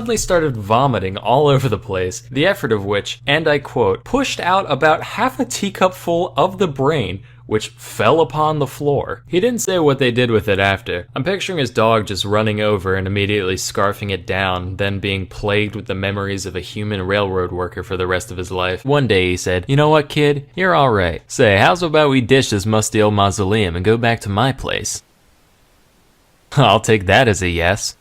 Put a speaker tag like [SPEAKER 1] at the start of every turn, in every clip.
[SPEAKER 1] suddenly started vomiting all over the place, the effort of which, and I quote, pushed out about half a teacupful of the brain, which fell upon the floor. He didn't say what they did with it after. I'm picturing his dog just running over and immediately scarfing it down, then being plagued with the memories of a human railroad worker for the rest of his life. One day he said, "You know what, kid? You're alright. Say, how's about we ditch this musty old mausoleum and go back to my place?" I'll take that as a yes.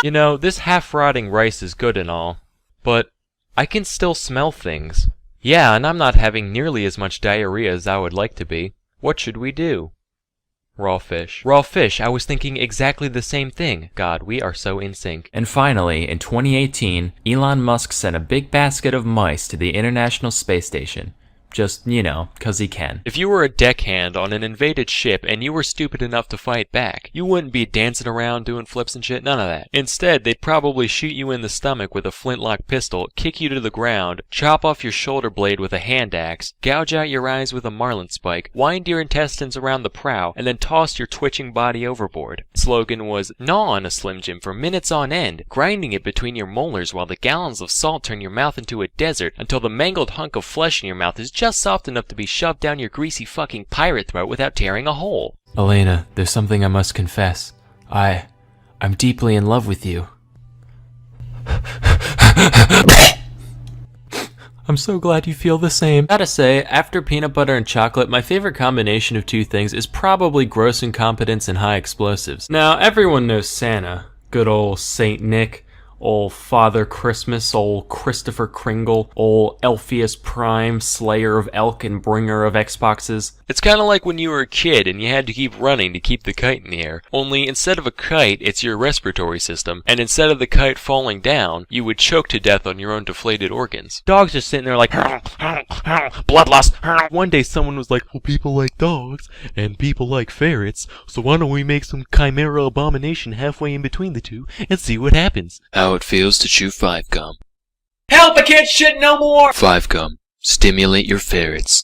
[SPEAKER 2] You know, this half-rotting rice is good and all, but I can still smell things. Yeah, and I'm not having nearly as much diarrhea as I would like to be. What should we do? Raw fish. Raw fish, I was thinking exactly the same thing. God, we are so in sync.
[SPEAKER 1] And finally, in 2018, Elon Musk sent a big basket of mice to the International Space Station. Just, you know, 'cause he can.
[SPEAKER 2] If you were a deckhand on an invaded ship and you were stupid enough to fight back, you wouldn't be dancing around doing flips and shit, none of that. Instead, they'd probably shoot you in the stomach with a flintlock pistol, kick you to the ground, chop off your shoulder blade with a hand axe, gouge out your eyes with a marlin spike, wind your intestines around the prow, and then toss your twitching body overboard. The slogan was, gnaw on a Slim Jim for minutes on end, grinding it between your molars while the gallons of salt turn your mouth into a desert until the mangled hunk of flesh in your mouth is just soft enough to be shoved down your greasy fucking pirate throat without tearing a hole.
[SPEAKER 1] Elena, there's something I must confess. I'm deeply in love with you. I'm so glad you feel the same. Gotta say, after peanut butter and chocolate, my favorite combination of two things is probably gross incompetence and high explosives. Now, everyone knows Santa. Good old Saint Nick. Ol' Father Christmas, ol' Christopher Kringle, ol' Elpheus Prime, slayer of elk and bringer of Xboxes.
[SPEAKER 2] It's kinda like when you were a kid and you had to keep running to keep the kite in the air. Only instead of a kite, it's your respiratory system. And instead of the kite falling down, you would choke to death on your own deflated organs. Dogs just sitting there like, bloodlust. One day someone was like, well, people like dogs, and people like ferrets, so why don't we make some chimera abomination halfway in between the two, and see what happens.
[SPEAKER 3] How it feels to chew 5 gum.
[SPEAKER 2] Help, I can't shit no more!
[SPEAKER 3] 5 gum. Stimulate your ferrets.